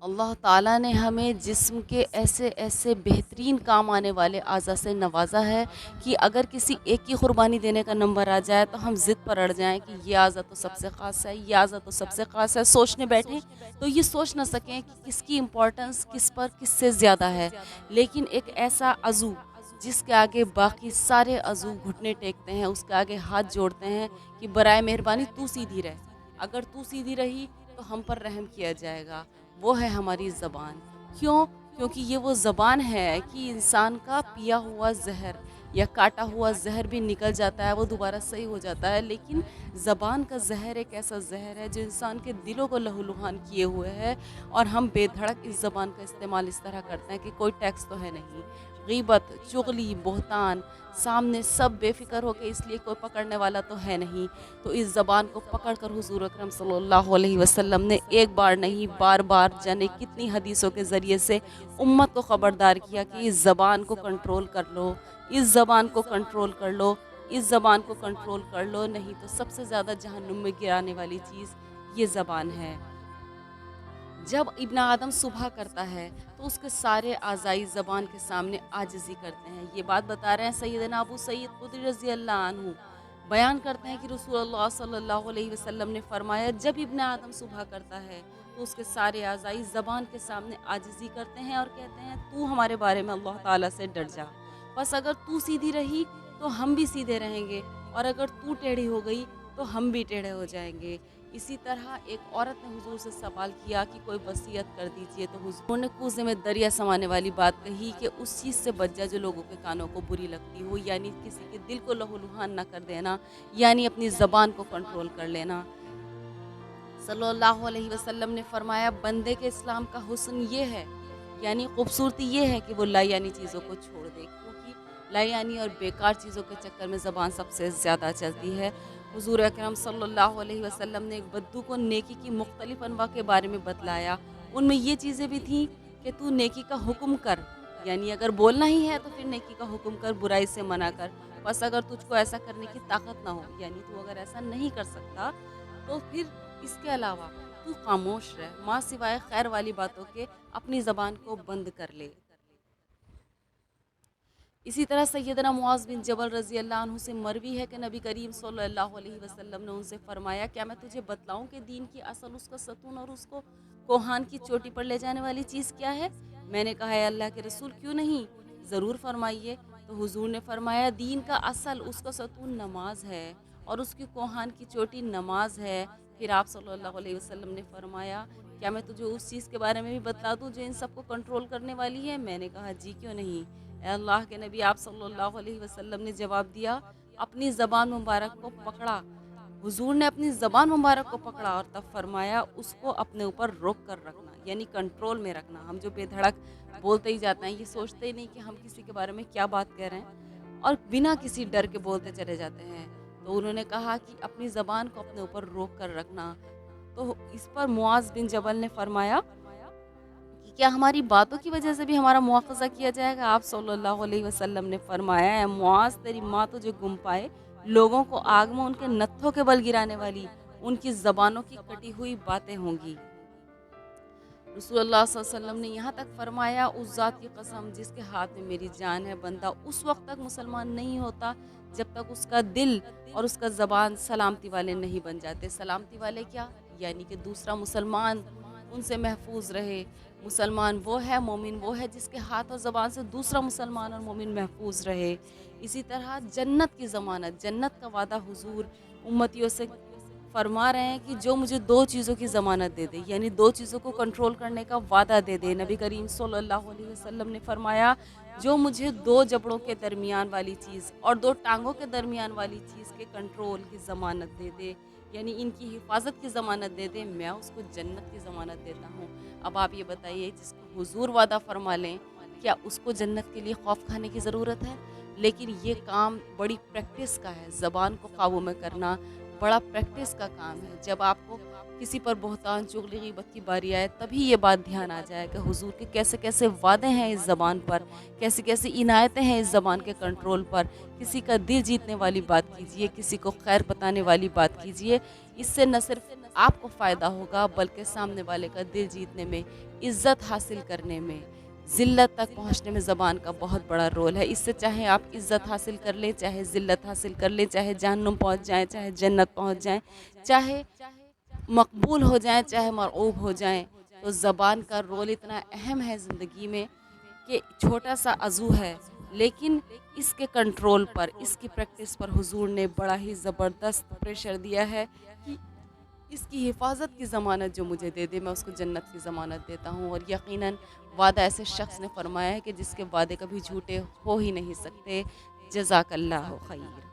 اللہ تعالیٰ نے ہمیں جسم کے ایسے ایسے بہترین کام آنے والے اعضاء سے نوازا ہے کہ اگر کسی ایک کی قربانی دینے کا نمبر آ جائے تو ہم ضد پر اڑ جائیں کہ یہ اعضاء تو سب سے خاص ہے، یہ اعضاء تو سب سے خاص ہے، سوچنے بیٹھیں تو یہ سوچ نہ سکیں کہ کس کی امپورٹنس کس پر کس سے زیادہ ہے۔ لیکن ایک ایسا عضو جس کے آگے باقی سارے عضو گھٹنے ٹیکتے ہیں، اس کے آگے ہاتھ جوڑتے ہیں کہ برائے مہربانی تو سیدھی رہ، اگر تو سیدھی رہی تو ہم پر رحم کیا جائے گا، وہ ہے ہماری زبان۔ کیوں؟ کیونکہ یہ وہ زبان ہے کہ انسان کا پیا ہوا زہر یا کاٹا ہوا زہر بھی نکل جاتا ہے، وہ دوبارہ صحیح ہو جاتا ہے، لیکن زبان کا زہر ایک ایسا زہر ہے جو انسان کے دلوں کو لہو لہان کیے ہوئے ہے، اور ہم بے دھڑک اس زبان کا استعمال اس طرح کرتے ہیں کہ کوئی ٹیکس تو ہے نہیں۔ غیبت، چغلی، بہتان، سامنے سب بے فکر ہو کے اس لیے کوئی پکڑنے والا تو ہے نہیں، تو اس زبان کو پکڑ کر حضور اکرم صلی اللہ علیہ وسلم نے ایک بار نہیں بار بار جانے کتنی حدیثوں کے ذریعے سے امت کو خبردار کیا کہ اس زبان کو کنٹرول کر لو، اس زبان کو کنٹرول کر لو، اس زبان کو کنٹرول کر لو، نہیں تو سب سے زیادہ جہنم میں گرانے والی چیز یہ زبان ہے۔ جب ابن آدم صبح کرتا ہے تو اس کے سارے اعضائی زبان کے سامنے عاجزی کرتے ہیں۔ یہ بات بتا رہے ہیں سیدنا ابو سعید خدری رضی اللہ عنہ، بیان کرتے ہیں کہ رسول اللہ صلی اللہ علیہ وسلم نے فرمایا جب ابن آدم صبح کرتا ہے تو اس کے سارے اعضائی زبان کے سامنے عاجزی کرتے ہیں اور کہتے ہیں تو ہمارے بارے میں اللہ تعالیٰ سے ڈر جا، بس اگر تو سیدھی رہی تو ہم بھی سیدھے رہیں گے، اور اگر تو ٹیڑھی ہو گئی تو ہم بھی ٹیڑھے ہو جائیں گے۔ اسی طرح ایک عورت نے حضور سے سوال کیا کہ کوئی وصیت کر دیجئے، تو حضور نے کوزے میں دریا سمانے والی بات کہی کہ اس چیز سے بچ جا جو لوگوں کے کانوں کو بری لگتی ہو، یعنی کسی کے دل کو لہو لہان نہ کر دینا، یعنی اپنی زبان کو کنٹرول کر لینا۔ صلی اللہ علیہ وسلم نے فرمایا بندے کے اسلام کا حسن یہ ہے، یعنی خوبصورتی یہ ہے کہ وہ لا یعنی چیزوں کو چھوڑ دے، کیونکہ لا یعنی اور بیکار چیزوں کے چکر میں زبان سب سے زیادہ چلتی ہے۔ حضور اکرم صلی اللہ علیہ وسلم نے ایک بدو کو نیکی کی مختلف انواع کے بارے میں بتلایا، ان میں یہ چیزیں بھی تھیں کہ تو نیکی کا حکم کر، یعنی اگر بولنا ہی ہے تو پھر نیکی کا حکم کر، برائی سے منع کر، بس اگر تجھ کو ایسا کرنے کی طاقت نہ ہو، یعنی تو اگر ایسا نہیں کر سکتا تو پھر اس کے علاوہ تو خاموش رہ، ماں سوائے خیر والی باتوں کے اپنی زبان کو بند کر لے۔ اسی طرح سیدنا معاذ بن جبل رضی اللہ عنہ سے مروی ہے کہ نبی کریم صلی اللہ علیہ وسلم نے ان سے فرمایا کیا میں تجھے بتلاؤں کہ دین کی اصل، اس کا ستون اور اس کو کوہان کی چوٹی پر لے جانے والی چیز کیا ہے؟ میں نے کہا ہے اللہ کے رسول کیوں نہیں، ضرور فرمائیے۔ تو حضور نے فرمایا دین کا اصل، اس کا ستون نماز ہے، اور اس کی کوہان کی چوٹی نماز ہے۔ پھر آپ صلی اللہ علیہ وسلم نے فرمایا کیا میں تجھے اس چیز کے بارے میں بھی بتلا دوں جو ان سب کو کنٹرول کرنے والی ہے؟ میں نے کہا جی کیوں نہیں۔ اے اللہ کے نبی، آپ صلی اللہ علیہ وسلم نے جواب دیا اپنی زبان مبارک کو پکڑا۔ حضور نے اپنی زبان مبارک کو پکڑا اور تب فرمایا اس کو اپنے اوپر روک کر رکھنا، یعنی کنٹرول میں رکھنا۔ ہم جو بے دھڑک بولتے ہی جاتے ہیں، یہ سوچتے ہی نہیں کہ ہم کسی کے بارے میں کیا بات کہہ رہے ہیں، اور بنا کسی ڈر کے بولتے چلے جاتے ہیں۔ تو انہوں نے کہا کہ اپنی زبان کو اپنے اوپر روک کر رکھنا۔ تو اس پر معاذ بن جبل نے فرمایا کہ کیا ہماری باتوں کی وجہ سے بھی ہمارا مواخذہ کیا جائے گا؟ آپ صلی اللہ علیہ وسلم نے فرمایا اے معاذ، تیری ماں تجھے گم پائے، لوگوں کو آگ میں ان کے نتھوں کے بل گرانے والی ان کی زبانوں کی کٹی ہوئی باتیں ہوں گی۔ رسول اللہ صلی اللہ علیہ وسلم نے یہاں تک فرمایا اس ذات کی قسم جس کے ہاتھ میں میری جان ہے، بندہ اس وقت تک مسلمان نہیں ہوتا جب تک اس کا دل اور اس کا زبان سلامتی والے نہیں بن جاتے۔ سلامتی والے کیا؟ یعنی کہ دوسرا مسلمان ان سے محفوظ رہے۔ مسلمان وہ ہے، مومن وہ ہے جس کے ہاتھ اور زبان سے دوسرا مسلمان اور مومن محفوظ رہے۔ اسی طرح جنت کی ضمانت، جنت کا وعدہ حضور امتیوں سے فرما رہے ہیں کہ جو مجھے دو چیزوں کی ضمانت دے دے، یعنی دو چیزوں کو کنٹرول کرنے کا وعدہ دے دے۔ نبی کریم صلی اللہ علیہ وسلم نے فرمایا جو مجھے دو جبڑوں کے درمیان والی چیز اور دو ٹانگوں کے درمیان والی چیز کے کنٹرول کی ضمانت دے دے، یعنی ان کی حفاظت کی ضمانت دے دے، میں اس کو جنت کی ضمانت دیتا ہوں۔ اب آپ یہ بتائیے جس کو حضور وعدہ فرما لیں، کیا اس کو جنت کے لیے خوف کھانے کی ضرورت ہے؟ لیکن یہ کام بڑی پریکٹس کا ہے، زبان کو قابو میں کرنا بڑا پریکٹس کا کام ہے۔ جب آپ کو کسی پر بہتان، چغلی، غیبت کی باری آئے تبھی یہ بات دھیان آ جائے کہ حضور کے کیسے کیسے وعدے ہیں اس زبان پر، کیسی کیسی عنایتیں ہیں اس زبان کے کنٹرول پر۔ کسی کا دل جیتنے والی بات کیجئے، کسی کو خیر بتانے والی بات کیجئے، اس سے نہ صرف آپ کو فائدہ ہوگا بلکہ سامنے والے کا دل جیتنے میں، عزت حاصل کرنے میں، ذلت تک پہنچنے میں زبان کا بہت بڑا رول ہے۔ اس سے چاہے آپ عزت حاصل کر لیں، چاہے ذلت حاصل کر لیں، چاہے جہنم پہنچ جائیں، چاہے جنت پہنچ جائیں، چاہے مقبول ہو جائیں، چاہے مرعوب ہو جائیں، تو زبان کا رول اتنا اہم ہے زندگی میں کہ چھوٹا سا عضو ہے، لیکن اس کے کنٹرول پر، اس کی پریکٹس پر حضور نے بڑا ہی زبردست پریشر دیا ہے کہ اس کی حفاظت کی ضمانت جو مجھے دے دے، میں اس کو جنت کی ضمانت دیتا ہوں۔ اور یقیناً وعدہ ایسے شخص نے فرمایا ہے کہ جس کے وعدے کبھی جھوٹے ہو ہی نہیں سکتے۔ جزاک اللہ خیر۔